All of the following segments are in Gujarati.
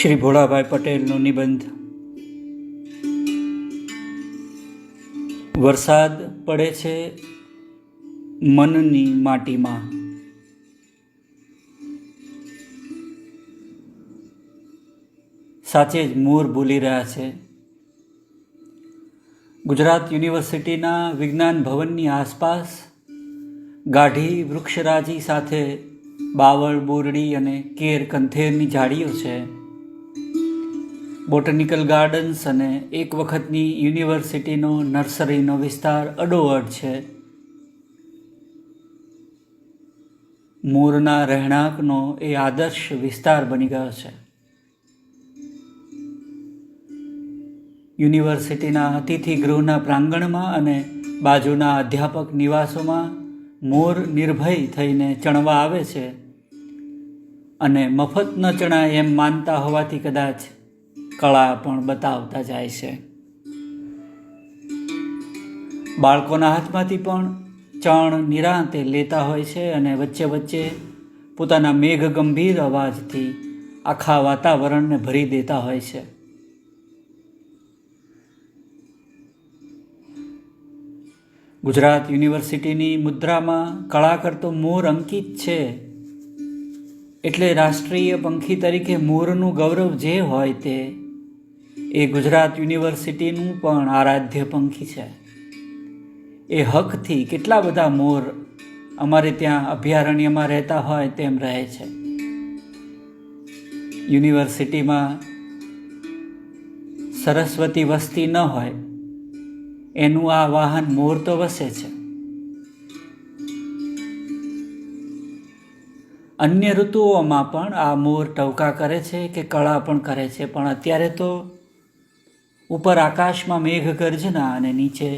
શ્રી ભોળાભાઈ પટેલનો નિબંધ. વરસાદ પડે છે મનની માટીમાં. સાચે જ મોર બોલી રહ્યા છે. ગુજરાત યુનિવર્સિટીના વિજ્ઞાન ભવનની આસપાસ ગાઢી વૃક્ષરાજી સાથે બાવળ, બોરડી અને કેર કંથેરની ઝાડીઓ છે. બોટનિકલ ગાર્ડન્સ અને એક વખતની યુનિવર્સિટીનો નર્સરીનો વિસ્તાર અડોઅડ છે. મોરના રહેણાંકનો એ આદર્શ વિસ્તાર બની ગયો છે. યુનિવર્સિટીના અતિથિ ગૃહના પ્રાંગણમાં અને બાજુના અધ્યાપક નિવાસોમાં મોર નિર્ભય થઈને ચણવા આવે છે અને મફત ન ચણાય એમ માનતા હોવાથી કદાચ કળા પણ બતાવતા જાય છે. બાળકોના હાથમાંથી પણ ચણ નિરાંતે લેતા હોય છે અને વચ્ચે વચ્ચે પોતાના મેઘ ગંભીર અવાજથી આખા વાતાવરણને ભરી દેતા હોય છે. ગુજરાત યુનિવર્સિટીની મુદ્રામાં કળા કરતો મોર અંકિત છે, એટલે રાષ્ટ્રીય પંખી તરીકે મોરનું ગૌરવ જે હોય તે એ ગુજરાત યુનિવર્સિટીનું પણ આરાધ્ય પંખી છે. એ હકથી કેટલા બધા મોર અમારે ત્યાં અભયારણ્યમાં રહેતા હોય તેમ રહે છે. યુનિવર્સિટીમાં સરસ્વતી વસતી ન હોય એનું આ વાહન મોર તો વસે છે. અન્ય ઋતુઓમાં પણ આ મોર ટવકા કરે છે કે કળા પણ કરે છે, પણ અત્યારે તો ઉપર આકાશમાં મેઘ ગર્જના અને નીચે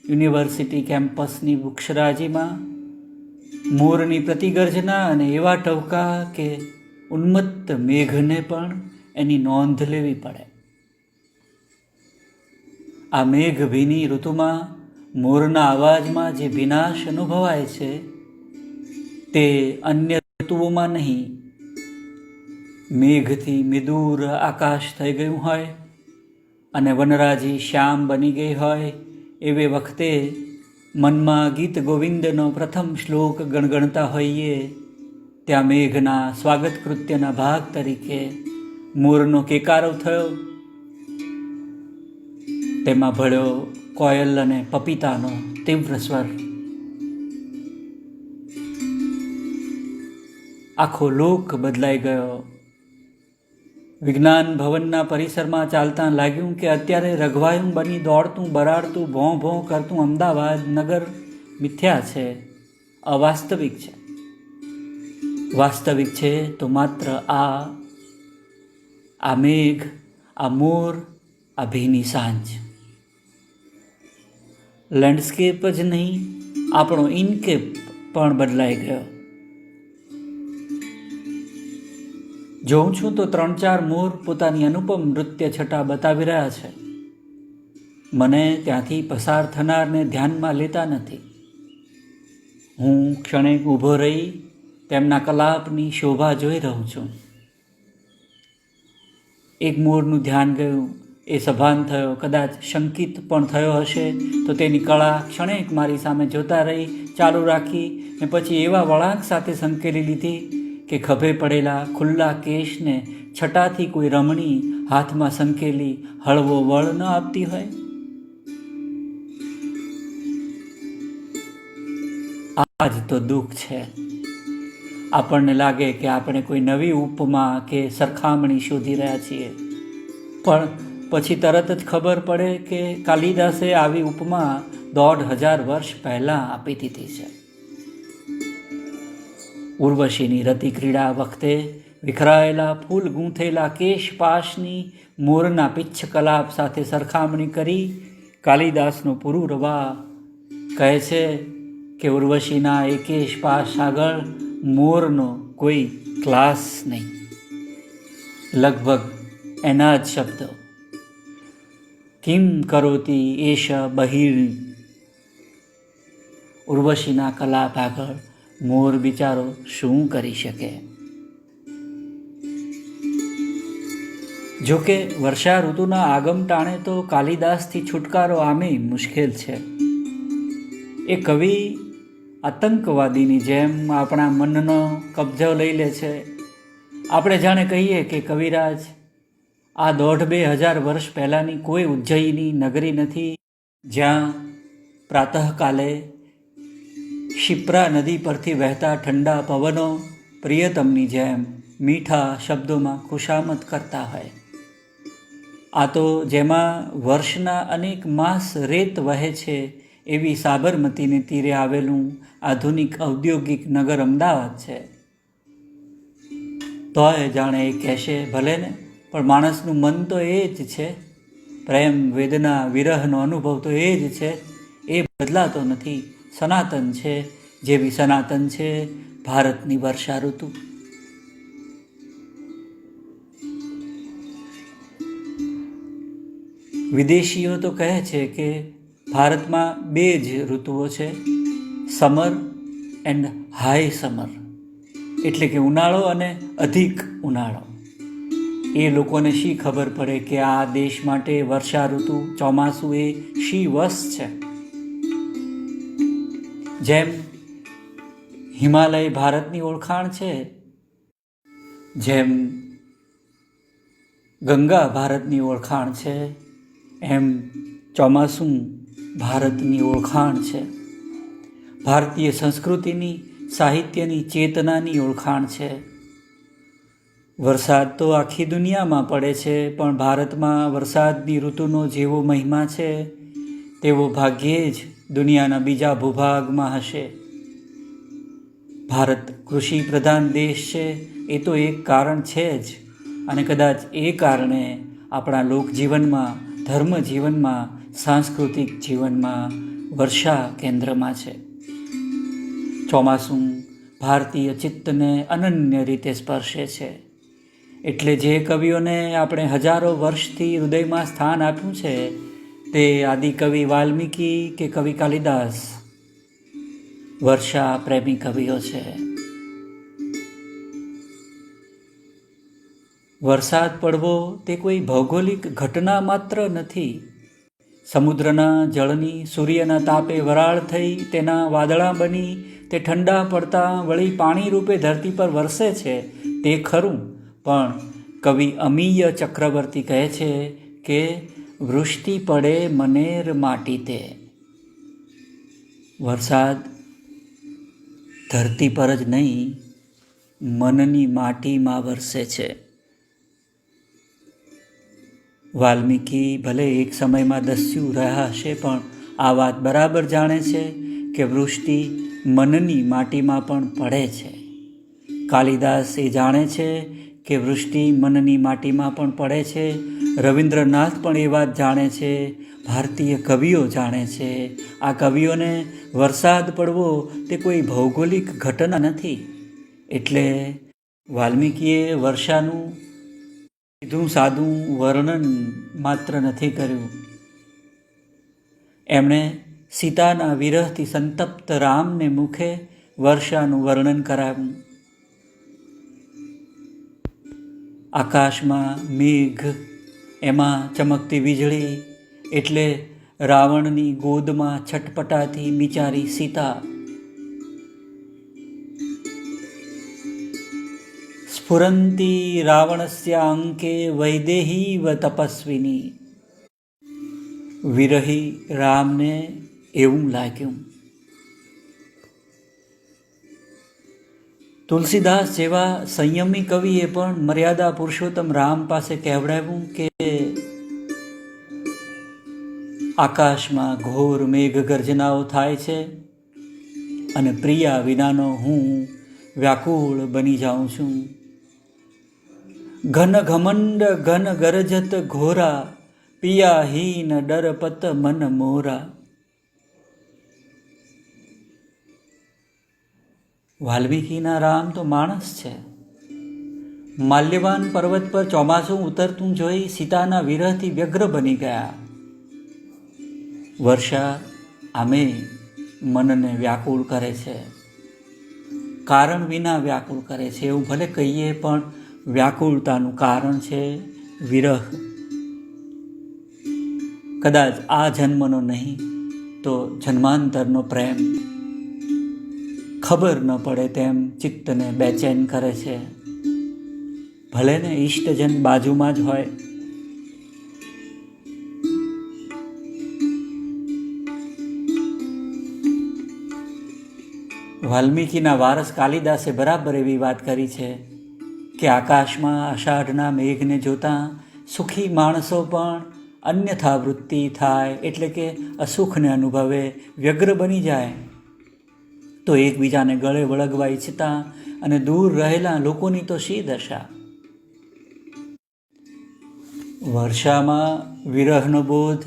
યુનિવર્સિટી કેમ્પસની વૃક્ષરાજીમાં મોરની પ્રતિગર્જના અને એવા ટવકા કે ઉન્મત્ત મેઘને પણ એની નોંધ લેવી પડે. આ મેઘ ભીની ઋતુમાં મોરના અવાજમાં જે ભીનાશ અનુભવાય છે તે અન્ય ઋતુઓમાં નહીં. મેઘથી મિદૂર આકાશ થઈ ગયું હોય અને વનરાજી શ્યામ બની ગઈ હોય એવે વખતે મનમાં ગીત ગોવિંદનો પ્રથમ શ્લોક ગણગણતા હોઈએ ત્યાં મેઘના સ્વાગત કૃત્યના ભાગ તરીકે મોરનો કેકારો થયો. તેમાં ભળ્યો કોયલ અને પપીતાનો તીવ્ર સ્વર. આખો લોક બદલાઈ ગયો. વિજ્ઞાન ભવનના પરિસરમાં ચાલતા લાગ્યું કે અત્યારે રઘવાયું બની દોડતું બરાડતું ભોં ભોં કરતું અમદાવાદ નગર મિથ્યા છે, અવાસ્તવિક છે. વાસ્તવિક છે તો માત્ર આ મેઘ, આ મોર, આ ભીની સાંજ. લેન્ડસ્કેપ જ નહીં, આપણો ઇનકેપ પણ બદલાઈ ગયો. જોઉં છું તો 3-4 મોર પોતાની અનુપમ નૃત્ય છટા બતાવી રહ્યા છે. મને ત્યાંથી પસાર થનારને ધ્યાનમાં લેતા નથી. હું ક્ષણેક ઊભો રહી તેમના કલાપની શોભા જોઈ રહું છું. એક મોરનું ધ્યાન ગયું, એ સભાન થયો, કદાચ શંકિત પણ થયો હશે તો તેની કળા ક્ષણેક મારી સામે જોતા રહી, ચાલુ રાખી ને પછી એવા વળાંક સાથે સંકેલી લીધી કે ખભે પડેલા ખુલ્લા કેશને છટાથી કોઈ રમણી હાથમાં સંકેલી હળવો વળ ન આપતી હોય. આ જ તો દુઃખ છે. આપણને લાગે કે આપણે કોઈ નવી ઉપમા કે સરખામણી શોધી રહ્યા છીએ, પણ પછી તરત જ ખબર પડે કે કાલિદાસે આવી ઉપમા 1500 વર્ષ પહેલાં આપી દીધી છે. ઉર્વશીની રતિ ક્રીડા વખતે વિખરાયેલા ફૂલ ગૂંથેલા કેશપાશની મોરના પિચ્છ કલાપ સાથે સરખામણી કરી કાલિદાસનો પુરુરવા કહે છે કે ઉર્વશીના એ કેશપાશ આગળ મોરનો કોઈ ક્લાસ નહીં. લગભગ એના જ શબ્દો. કિમ કરોતી એષ બહિર્ણી. ઉર્વશીના કલાપ આગળ મોર બિચારો શું કરી શકે? જોકે વર્ષા ઋતુના આગમ ટાણે તો કાલિદાસથી છુટકારો આમેય મુશ્કેલ છે. એ કવિ આતંકવાદીની જેમ આપણા મનનો કબજો લઈ લે છે. આપણે જાણે કહીએ કે કવિરાજ, આ 1,500 વર્ષ પહેલાંની કોઈ ઉજ્જૈની નગરી નથી જ્યાં પ્રાતઃકાલે શિપ્રા નદી પરથી વહેતા ઠંડા પવનો પ્રિયતમની જેમ મીઠા શબ્દોમાં ખુશામત કરતા હોય. આ તો જેમાં વર્ષના અનેક માસ રેત વહે છે એવી સાબરમતીને તીરે આવેલું આધુનિક ઔદ્યોગિક નગર અમદાવાદ છે. તોય જાણે એ કહેશે, ભલે ને, પણ માણસનું મન તો એ જ છે. પ્રેમ, વેદના, વિરહનો અનુભવ તો એ જ છે. એ બદલાતો નથી, સનાતન છે. જેવી સનાતન છે ભારતની વર્ષા ઋતુ. વિદેશીઓ તો કહે છે કે ભારતમાં 2 જ ઋતુઓ છે, સમર એન્ડ હાઈ સમર, એટલે કે ઉનાળો અને અધિક ઉનાળો. એ લોકોને શી ખબર પડે કે આ દેશ માટે વર્ષા ઋતુ, ચોમાસું એ શી વસ છે. જેમ હિમાલય ભારતની ઓળખાણ છે, જેમ ગંગા ભારતની ઓળખાણ છે, એમ ચોમાસું ભારતની ઓળખાણ છે. ભારતીય સંસ્કૃતિની, સાહિત્યની, ચેતનાની ઓળખાણ છે. વરસાદ તો આખી દુનિયામાં પડે છે, પણ ભારતમાં વરસાદની ઋતુનો જેવો મહિમા છે તેવો ભાગ્યે જ દુનિયાના બીજા ભૂભાગમાં હશે. ભારત કૃષિ પ્રધાન દેશ છે એ તો એક કારણ છે જ, અને કદાચ એ કારણે આપણા લોકજીવનમાં, ધર્મ જીવનમાં, સાંસ્કૃતિક જીવનમાં વર્ષા કેન્દ્રમાં છે. ચોમાસું ભારતીય ચિત્તને અનન્ય રીતે સ્પર્શે છે. એટલે જે કવિઓને આપણે હજારો વર્ષથી હૃદયમાં સ્થાન આપ્યું છે, તે આદિકવિ વાલ્મીકી કે કવિ કાલિદાસ વર્ષા પ્રેમી કવિઓ છે. વરસાદ પડવો તે કોઈ ભૌગોલિક ઘટના માત્ર નથી. સમુદ્રના જળની સૂર્યના તાપે વરાળ થઈ તેના વાદળા બની તે ઠંડા પડતા વળી પાણી રૂપે ધરતી પર વરસે છે તે ખરું, પણ કવિ અમીય ચક્રવર્તી કહે છે કે વૃષ્ટિ પડે મનેર માટી તે. વરસાદ ધરતી પર જ નહીં, મનની માટીમાં વરસે છે. વાલ્મીકી ભલે એક સમયમાં દસ્યુ રહ્યા હશે, પણ આ વાત બરાબર જાણે છે કે વૃષ્ટિ મનની માટીમાં પણ પડે છે. કાલિદાસ એ જાણે છે કે વૃષ્ટિ મનની માટીમાં પણ પડે છે. રવિન્દ્રનાથ પણ એ વાત જાણે છે. ભારતીય કવિઓ જાણે છે. આ કવિઓને વરસાદ પડવો તે કોઈ ભૌગોલિક ઘટના નથી. એટલે વાલ્મીકીએ વર્ષાનું સીધું સાદું વર્ણન માત્ર નથી કર્યું. એમણે સીતાના વિરહથી સંતપ્ત રામને મુખે વર્ષાનું વર્ણન કરાવ્યું. આકાશમાં મેઘ, એમાં ચમકતી વીજળી, એટલે રાવણની ગોદમાં છટપટાતી બિચારી સીતા. સ્ફુરંતી રાવણસ્ય અંકે વૈદેહીવ તપસ્વિની. વિરહી રામને એવું લાગ્યું. તુલસીદાસ જેવા સંયમી કવિએ પણ મર્યાદા પુરુષોત્તમ રામ પાસે કહેવડાવ્યું કે આકાશમાં ઘોર મેઘ ગર્જનાઓ થાય છે અને પ્રિયા વિનાનો હું વ્યાકુળ બની જાઉં છું. ઘન ઘમંડ ઘન ગરજત ઘોરા, પિયાહીન ડરપત મન મોરા. વાલ્મીકીના રામ તો માણસ છે. માલ્યવાન પર્વત પર ચોમાસું ઉતરતું જોઈ સીતાના વિરહથી વ્યગ્ર બની ગયા. વર્ષા આમે મનને વ્યાકુળ કરે છે, કારણ વિના વ્યાકુળ કરે છે. એવું ભલે કહીએ, પણ વ્યાકુળતાનું કારણ છે વિરહ કદાચ આ જન્મનો નહીં તો જન્માંતરનો પ્રેમ ખબર ન પડે તેમ ચિત્તને બેચેન કરે છે. ભલે ને ઈષ્ટજન બાજુમાં જ હોય. વાલ્મીકીના વારસ કાલિદાસે બરાબર એવી વાત કરી છે કે આકાશમાં અષાઢના મેઘને જોતાં સુખી માણસો પણ અન્યથા વૃત્તિ થાય, એટલે કે અસુખને અનુભવે વ્યગ્ર બની જાય તો એકબીજાને ગળે વળગવા ઈચ્છતા અને દૂર રહેલા લોકોની તો શી દશા. વર્ષામાં વિરહનો બોધ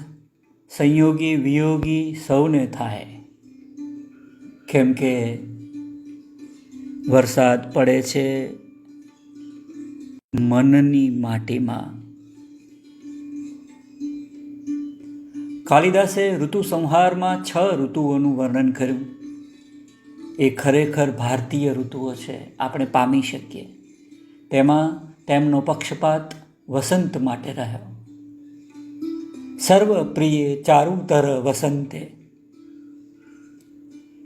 સંયોગી વિયોગી સૌને થાય, કેમ કે વરસાદ પડે છે મનની માટીમાં. કાલિદાસે ઋતુ સંહારમાં 6 ઋતુઓનું વર્ણન કર્યું. એ ખરેખર ભારતીય ઋતુઓ છે, આપણે પામી શકીએ. તેમાં તેમનો પક્ષપાત વસંત માટે રહ્યો. સર્વ પ્રિય ચારુતર વસંતે.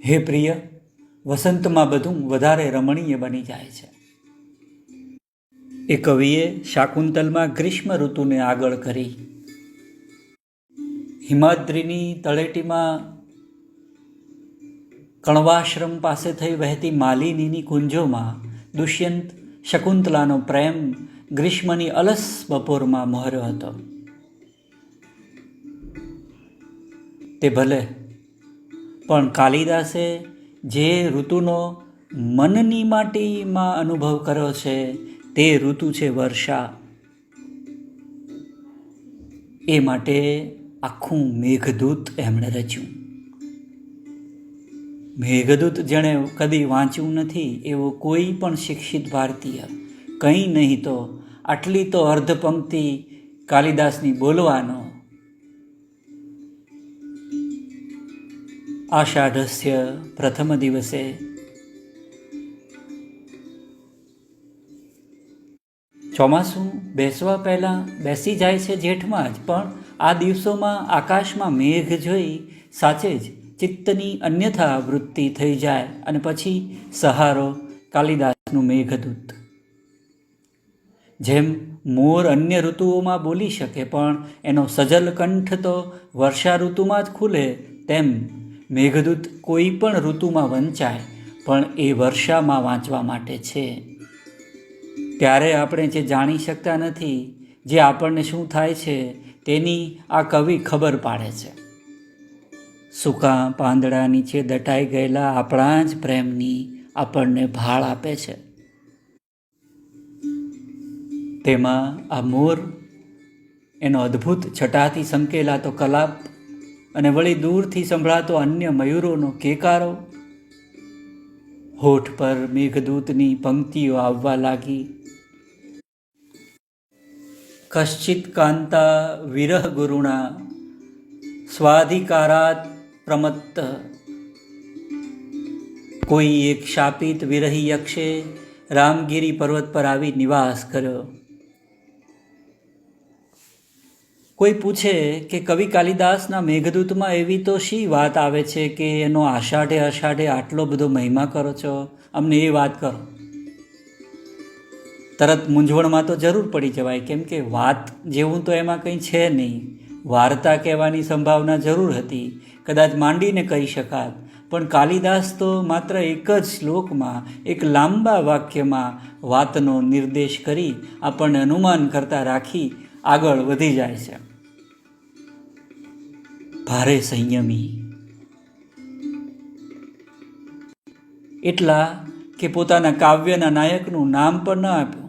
હે પ્રિય, વસંતમાં બધું વધારે રમણીય બની જાય છે. એ કવિએ શાકુંતલમાં ગ્રીષ્મ ઋતુને આગળ કરી. હિમાદ્રીની તળેટીમાં કણવાશ્રમ પાસે થઈ વહેતી માલિનીની કુંજોમાં દુષ્યંત શકુંતલાનો પ્રેમ ગ્રીષ્મની અલસ બપોરમાં મોહર્યો હતો. તે ભલે, પણ કાલિદાસે જે ઋતુનો મનની માટીમાં અનુભવ કર્યો છે તે ઋતુ છે વર્ષા. એ માટે આખું મેઘદૂત એમણે રચ્યું. મેઘદૂત જેણે કદી વાંચ્યું નથી એવો કોઈ પણ શિક્ષિત ભારતીય કંઈ નહીં તો આટલી તો અર્ધપંક્તિ કાલિદાસની બોલવાનો. આષાઢસ્ય પ્રથમ દિવસે. ચોમાસું બેસવા પહેલાં બેસી જાય છે જેઠમાં જ, પણ આ દિવસોમાં આકાશમાં મેઘ જોઈ સાચે જ ચિત્તની અન્યથા વૃત્તિ થઈ જાય અને પછી સહારો કાલિદાસનું મેઘદૂત. જેમ મોર અન્ય ઋતુઓમાં બોલી શકે પણ એનો સજલ કંઠ તો વર્ષા ઋતુમાં જ ખુલે, તેમ મેઘદૂત કોઈ પણ ઋતુમાં વંચાય પણ એ વર્ષામાં વાંચવા માટે છે. ત્યારે આપણે જે જાણી શકતા નથી, જે આપણને શું થાય છે તેની આ કવિ ખબર પાડે છે. સૂકા પાંદડા નીચે દટાઈ ગયેલા આપણા જ પ્રેમની આપણને ભાળ આપે છે. તેમાં આ મોર, એનો અદ્ભુત છટાથી સંકેલાતો કલાપ અને વળી દૂરથી સંભળાતો અન્ય મયુરોનો કેકારો. હોઠ પર મેઘદૂતની પંક્તિઓ આવવા લાગી. કશ્ચિત કાંતા વિરહ ગુરુણા સ્વાધિકારાત પ્રમત્ત. કોઈ એક શાપિત વિરહી યક્ષે રામગીરી પર્વત પર આવી નિવાસ કર્યો. કોઈ પૂછે કે કવિ કાલિદાસના મેઘદૂતમાં એવી તો શી વાત આવે છે કે એનો આષાઢે અષાઢે આટલો બધો મહિમા કરો છો, અમને એ વાત કરો. તરત મૂંઝવણમાં તો જરૂર પડી જવાય, કેમ કે વાત જેવું તો એમાં કંઈ છે નહીં. વાર્તા કહેવાની સંભાવના જરૂર હતી, કદાચ માંડીને કહી શકાત, પણ કાલિદાસ તો માત્ર એક જ શ્લોકમાં, એક લાંબા વાક્યમાં વાતનો નિર્દેશ કરી આપણને અનુમાન કરતા રાખી આગળ વધી જાય છે. ભારે સંયમી. એટલા કે પોતાના કાવ્યના નાયકનું નામ પણ ન આપ્યું.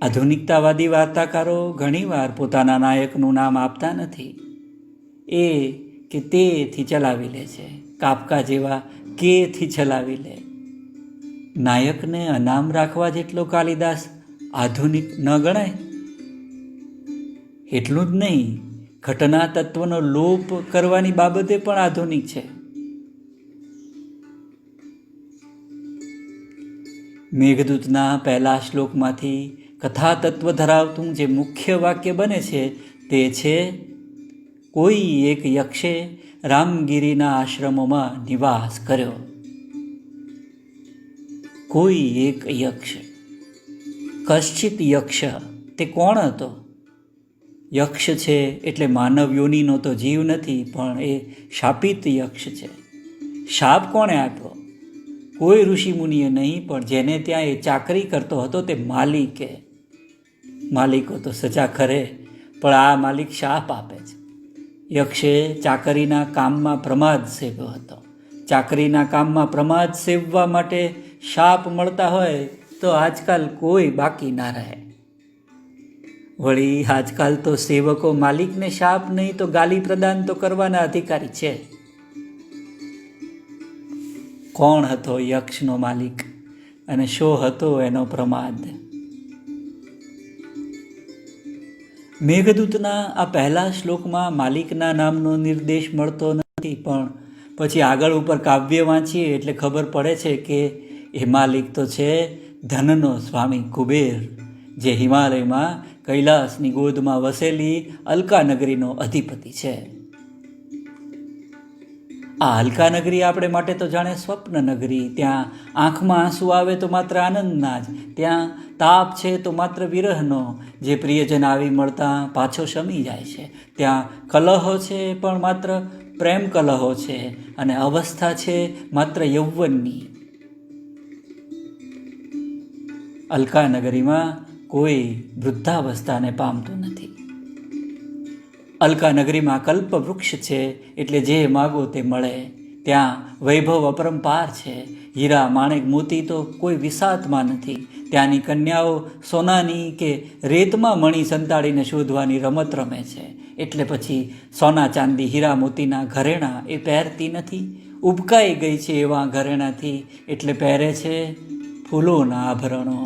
આધુનિકતાવાદી વાર્તાકારો ઘણીવાર પોતાના નાયકનું નામ આપતા નથી. એ કે તેથી ચલાવી લે છે. કાફકા જેવા કેથી ચલાવી લે. નાયકને અનામ રાખવા જેટલો કાલિદાસ આધુનિક ન ગણાય. એટલું જ નહીં, ઘટના તત્વનો લોપ કરવાની બાબતે પણ આધુનિક છે. મેઘદૂતના પહેલા શ્લોકમાંથી કથા તત્વ ધરાવતું જે મુખ્ય વાક્ય બને છે તે છે, કોઈ એક યક્ષે રામગીરીના આશ્રમોમાં નિવાસ કર્યો. કોઈ એક યક્ષ. કશ્ચિત યક્ષ, તે કોણ હતો? યક્ષ છે એટલે માનવ યોનિનો તો જીવ નથી, પણ એ શાપિત યક્ષ છે. શાપ કોણે આપ્યો? કોઈ ઋષિમુનિએ નહીં, પણ જેને ત્યાં એ ચાકરી કરતો હતો તે માલિકે. માલિકો તો સજા કરે, પણ આ માલિક શાપ આપે છે. યક્ષે ચાકરીના કામમાં પ્રમાદ સેવ્યો હતો. ચાકરીના કામમાં પ્રમાદ સેવવા માટે શાપ મળતા હોય તો આજકાલ કોઈ બાકી ના રહે. વળી આજકાલ તો સેવકો માલિકને શાપ નહીં તો ગાલી પ્રદાન તો કરવાના અધિકારી છે. કોણ હતો યક્ષનો માલિક અને શો હતો એનો પ્રમાદ? મેઘદૂતના આ પહેલા શ્લોકમાં માલિકના નામનો નિર્દેશ મળતો નથી, પણ પછી આગળ ઉપર કાવ્ય વાંચીએ એટલે ખબર પડે છે કે એ માલિક તો છે ધનનો સ્વામી કુબેર, જે હિમાલયમાં કૈલાસની ગોદમાં વસેલી અલકા નગરીનો અધિપતિ છે. આ અલકા નગરી આપણે માટે તો જાણે સ્વપ્ન નગરી. ત્યાં આંખમાં આંસુ આવે તો માત્ર આનંદના જ, ત્યાં તાપ છે તો માત્ર વિરહનો, જે પ્રિયજન આવી મળતા પાછો શમી જાય છે. ત્યાં કલહો છે પણ માત્ર પ્રેમ કલહો છે, અને અવસ્થા છે માત્ર યૌવનની. અલકા નગરીમાં કોઈ વૃદ્ધાવસ્થાને પામતું નથી. અલકા નગરીમાં કલ્પ વૃક્ષ છે, એટલે જે માગો તે મળે. ત્યાં વૈભવ અપરંપાર છે. હીરા માણેક મોતી તો કોઈ વિસાતમાં નથી. ત્યાંની કન્યાઓ સોનાની કે રેતમાં મણી સંતાડીને શોધવાની રમત રમે છે. એટલે પછી સોના ચાંદી હીરા મોતીના ઘરેણાં એ પહેરતી નથી. ઉબકાઈ ગઈ છે એવા ઘરેણાથી એટલે પહેરે છે ફૂલોના આભરણો.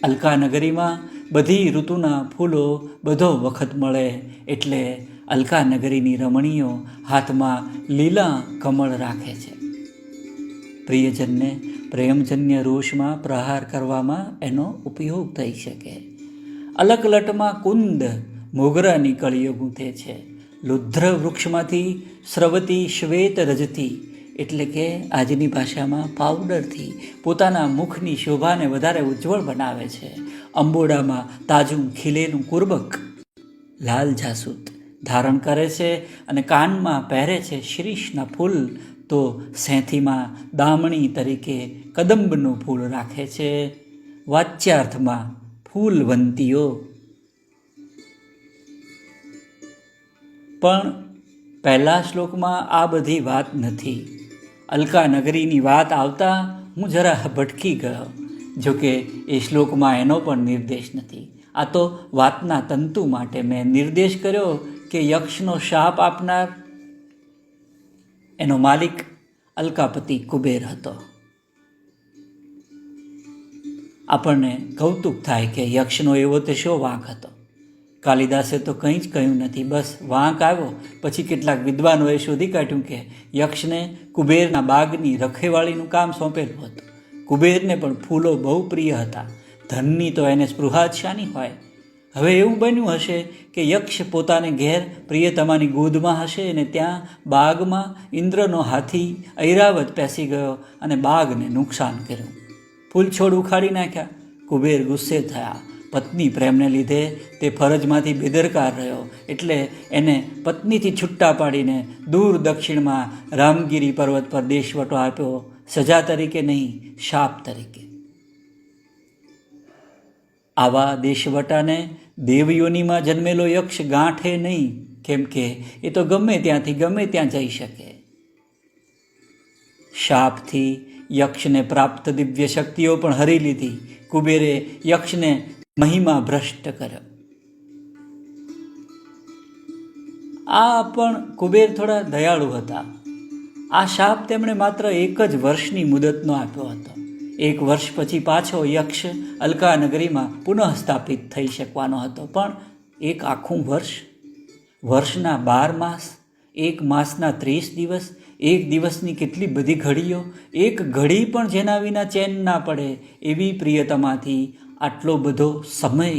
અલકા નગરીમાં બધી ઋતુના ફૂલો બધો વખત મળે, એટલે અલકા નગરીની રમણીઓ હાથમાં લીલા કમળ રાખે છે. પ્રિયજનને પ્રેમજન્ય રોષમાં પ્રહાર કરવામાં એનો ઉપયોગ થઈ શકે. અલકલટમાં કુંદ મોગરાની કળીઓ ગૂંથે છે. લુદ્ર વૃક્ષમાંથી સ્રવતી શ્વેત રજતી, એટલે કે આજની ભાષામાં પાવડરથી પોતાના મુખની શોભાને વધારે ઉજ્જવળ બનાવે છે. અંબોડામાં તાજું ખીલેલું કુર્બક લાલ જાસૂદ ધારણ કરે છે અને કાનમાં પહેરે છે શીરીષના ફૂલ, તો સેંથીમાં દામણી તરીકે કદંબનું ફૂલ રાખે છે. વાચ્યાર્થમાં ફૂલવંતીઓ. પણ પહેલા શ્લોકમાં આ બધી વાત નથી. અલકા નગરીની વાત આવતા હું જરા ભટકી ગયો. જોકે એ શ્લોકમાં એનો પણ નિર્દેશ નથી. આ તો વાતના તંતુ માટે મેં નિર્દેશ કર્યો કે યક્ષનો શાપ આપનાર એનો માલિક અલકાપતિ કુબેર હતો. આપણને કૌતુક થાય કે યક્ષનો એવો તે શો વાંક હતો. કાલિદાસે તો કંઈ જ કહ્યું નથી, બસ વાંક આવ્યો. પછી કેટલાક વિદ્વાનોએ શોધી કાઢ્યું કે યક્ષને કુબેરના બાગની રખેવાળીનું કામ સોંપેલું હતું. કુબેરને પણ ફૂલો બહુ પ્રિય હતા. ધનની તો એને સ્પૃહા જ શાની હોય. હવે એવું બન્યું હશે કે યક્ષ પોતાને ઘેર પ્રિયતમાની ગોદમાં હશે અને ત્યાં બાગમાં ઇન્દ્રનો હાથી ઐરાવત પેસી ગયો અને બાગને નુકસાન કર્યું. ફૂલ છોડ ઉખાડી નાખ્યા. કુબેર ગુસ્સે થયા. પત્ની પ્રેમને લીધે તે ફરજમાંથી બેદરકાર રહ્યો, એટલે એને પત્નીથી છૂટ્ટા પાડીને દૂર દક્ષિણમાં રામગીરી પર્વત પર દેશવટો આપ્યો. સજા તરીકે નહીં, શાપ તરીકે. આવા દેશવટાને દેવયોનીમાં જન્મેલો યક્ષ ગાંઠે નહીં, કેમ કે એ તો ગમે ત્યાંથી ગમે ત્યાં જઈ શકે. શાપથી યક્ષને પ્રાપ્ત દિવ્ય શક્તિઓ પણ હરી લીધી. કુબેરે યક્ષને મહિમા ભ્રષ્ટ કર્યો. આ પણ કુબેર થોડા દયાળુ હતા. આ શાપ તેમણે માત્ર એક જ વર્ષની મુદતનો આપ્યો હતો. 1 વર્ષ પછી પાછો યક્ષ અલકા નગરીમાં પુનઃ સ્થાપિત થઈ શકવાનો હતો. પણ એક આખું વર્ષ, વર્ષના 12 માસ, એક માસના 30 દિવસ, એક દિવસની કેટલી બધી ઘડીઓ, એક ઘડી પણ જેના વિના ચેન ના પડે એવી પ્રિયતમાથી આટલો બધો સમય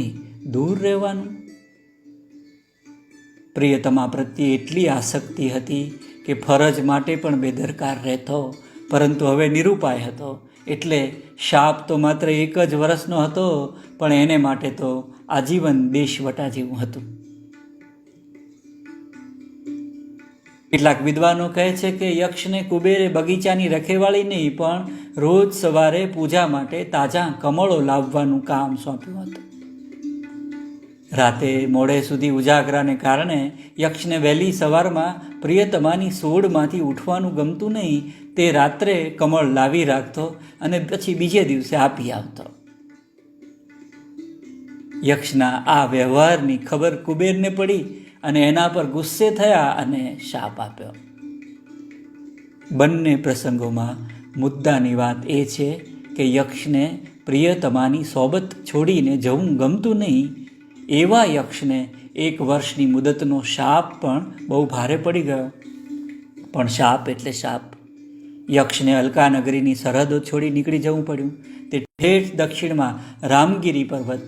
દૂર રહેવાનું. પ્રિયતમા પ્રત્યે એટલી આસક્તિ હતી કે ફરજ માટે પણ બેદરકાર રહેતો, પરંતુ હવે નિરુપાય હતો. એટલે શાપ તો માત્ર 1 જ વર્ષનો હતો, પણ એને માટે તો આજીવન દેશવટા જેવું હતું. કેટલાક વિદ્વાનો કહે છે કે યક્ષને કુબેરે બગીચાની રખેવાળી નહીં, પણ રોજ સવારે પૂજા માટે તાજા કમળો લાવવાનું કામ સોંપ્યું હતું. રાતે મોડે સુધી ઉજાગરાને કારણે યક્ષને વહેલી સવારમાં પ્રિયતમાની સોડમાંથી ઉઠવાનું ગમતું નહીં. તે રાત્રે કમળ લાવી રાખતો અને પછી બીજે દિવસે આપી આવતો. યક્ષના આ વ્યવહારની ખબર કુબેરને પડી અને એના પર ગુસ્સે થયા અને શાપ આપ્યો. બંને પ્રસંગોમાં મુદ્દાની વાત એ છે કે યક્ષને પ્રિયતમાની સોબત છોડીને જવું ગમતું નહીં. એવા યક્ષને 1 વર્ષની મુદતનો શાપ પણ બહુ ભારે પડી ગયો. પણ શાપ એટલે શાપ. યક્ષને અલકાનગરીની સરહદો છોડી નીકળી જવું પડ્યું. તે ઠેઠ દક્ષિણમાં રામગીરી પર્વત,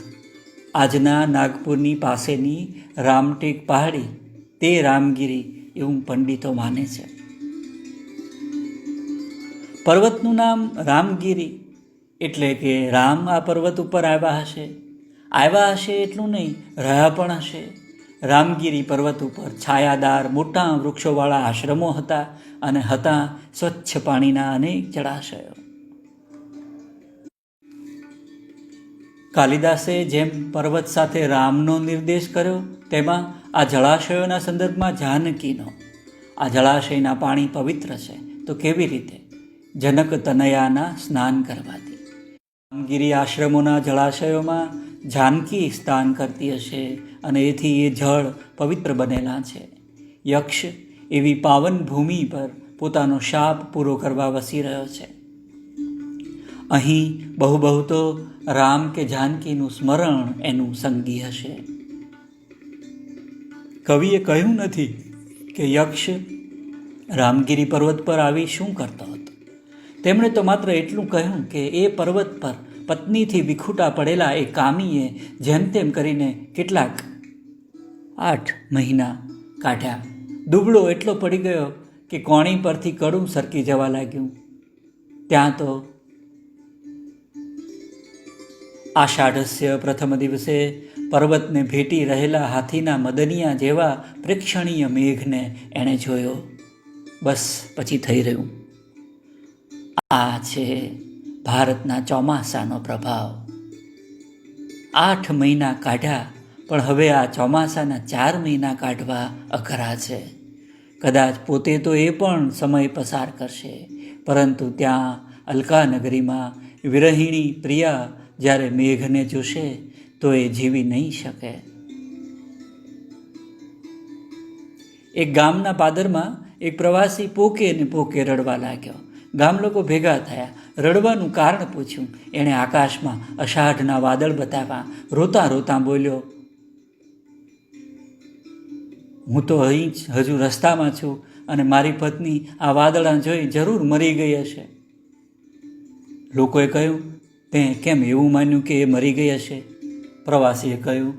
આજના નાગપુરની પાસેની રામટેક પહાડી, તે રામગીરી એવું પંડિતો માને છે. પર્વતનું નામ રામગીરી એટલે કે રામ આ પર્વત ઉપર આવ્યા હશે એટલું નહીં, રહ્યા પણ હશે. રામગીરી પર્વત ઉપર છાયાદાર મોટા વૃક્ષોવાળા આશ્રમો હતા અને હતા સ્વચ્છ પાણીના અનેક જળાશયો. કાલિદાસે જેમ પર્વત સાથે રામનો નિર્દેશ કર્યો, તેમાં આ જળાશયોના સંદર્ભમાં જાનકીનો. આ જળાશયના પાણી પવિત્ર છે. તો કેવી રીતે? જનક તનયાના સ્નાન કરવાથી. રામગીરી આશ્રમોના જળાશયોમાં જાનકી સ્નાન કરતી હશે અને એથી એ જળ પવિત્ર બનેલા છે. યક્ષ એવી પાવન ભૂમિ પર પોતાનો શાપ પૂરો કરવા વસી રહ્યો છે. અહીં બહુ તો રામ કે જાનકીનું સ્મરણ એનું સંગી હશે. કવિએ કહ્યું નથી કે યક્ષ રામગીરી પર્વત પર આવી શું કરતો હતો. તેમણે તો માત્ર એટલું કહ્યું કે એ પર્વત પર પત્નીથી વિખૂટા પડેલા એ કામીએ જેમ તેમ કરીને કેટલાક 8 મહિના કાઢ્યા. દુબળો એટલો પડી ગયો કે કોણી પરથી કડું સરકી જવા લાગ્યું. ત્યાં તો આષાઢસ્ય પ્રથમ દિવસે પર્વતને ભેટી રહેલા હાથીના મદનિયા જેવા પ્રેક્ષણીય મેઘને એણે જોયો. બસ પછી થઈ રહ્યું. આ છે ભારતના ચોમાસાનો પ્રભાવ. 8 મહિના કાઢ્યા, પણ હવે આ ચોમાસાના 4 મહિના કાઢવા અઘરા છે. કદાચ પોતે તો એ પણ સમય પસાર કરશે, પરંતુ ત્યાં અલકાનગરીમાં વિરહિણી પ્રિયા જ્યારે મેઘને જોશે તો એ જીવી નહીં શકે. એક ગામના પાદરમાં એક પ્રવાસી પોકે રડવા લાગ્યો. ગામ લોકો ભેગા થયા, રડવાનું કારણ પૂછ્યું. એણે આકાશમાં અષાઢના વાદળ બતાવ્યા. રોતા રોતા બોલ્યો, હું તો અહીં જ હજુ રસ્તામાં છું અને મારી પત્ની આ વાદળા જોઈ જરૂર મરી ગઈ હશે. લોકોએ કહ્યું, તે કેમ એવું માન્યું કે એ મરી ગઈ હશે? પ્રવાસીએ કહ્યું,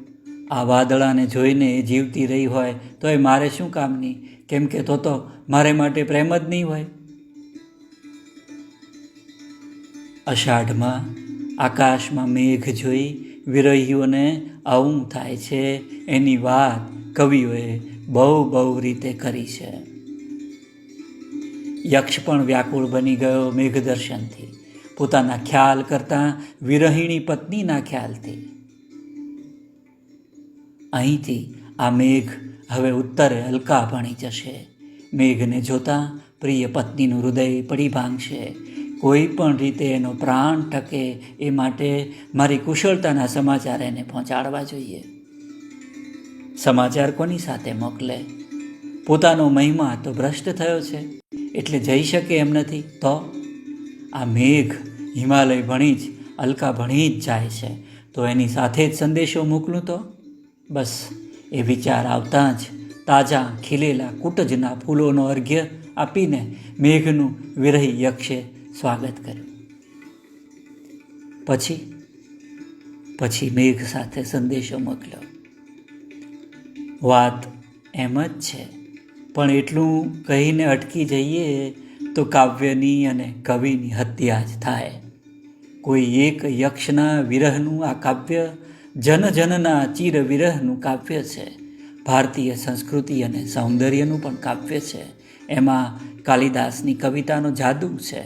આ વાદળાને જોઈને એ જીવતી રહી હોય તો એ મારે શું કામની, કેમ કે તો મારે માટે પ્રેમ જ નહીં હોય. અષાઢમાં આકાશમાં મેઘ જોઈ વિરહીઓને આવું થાય છે, એની વાત કવિઓએ બહુ રીતે કરી છે. યક્ષ પણ વ્યાકુળ બની ગયો મેઘદર્શનથી, પોતાના ખ્યાલ કરતાં વિરહિણી પત્નીના ખ્યાલથી. અહીંથી આ મેઘ હવે ઉત્તરે અલકા ભણી જશે. મેઘને જોતાં પ્રિય પત્નીનું હૃદય પડી ભાંગશે. કોઈ પણ રીતે એનો પ્રાણ ટકે એ માટે મારી કુશળતાના સમાચાર એને પહોંચાડવા જોઈએ. સમાચાર કોની સાથે મોકલે? પોતાનો મહિમા તો ભ્રષ્ટ થયો છે એટલે જઈ શકે એમ નથી. તો આ મેઘ હિમાલય ભણી જ અલકા ભણી જ જાય છે, તો એની સાથે જ સંદેશો મોકલું તો? બસ એ વિચાર આવતાં જ તાજા ખીલેલા કુટજના ફૂલોનો અર્ઘ્ય આપીને મેઘનું વિરહી યક્ષે સ્વાગત કર્યું. પછી મેઘ સાથે સંદેશો મોકલ્યો. વાત એમ જ છે, પણ એટલું કહીને અટકી જઈએ તો કાવ્યની અને કવિની હત્યા જ થાય. કોઈ એક યક્ષના વિરહનું આ કાવ્ય જનજનના ચિર વિરહનું કાવ્ય છે. ભારતીય સંસ્કૃતિ અને સૌંદર્યનું પણ કાવ્ય છે. એમાં કાલિદાસની કવિતાનો જાદુ છે.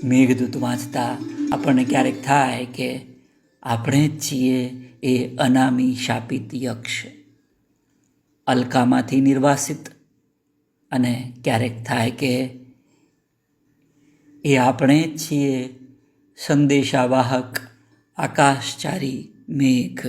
મેઘદૂત વાંચતા આપણને ક્યારેક થાય કે આપણે જ છીએ એ અનામી શાપિત યક્ષ, અલકામાંથી નિર્વાસિત, અને ક્યારેક થાય કે એ આપણે જ છીએ સંદેશાવાહક આકાશચારી મેઘ.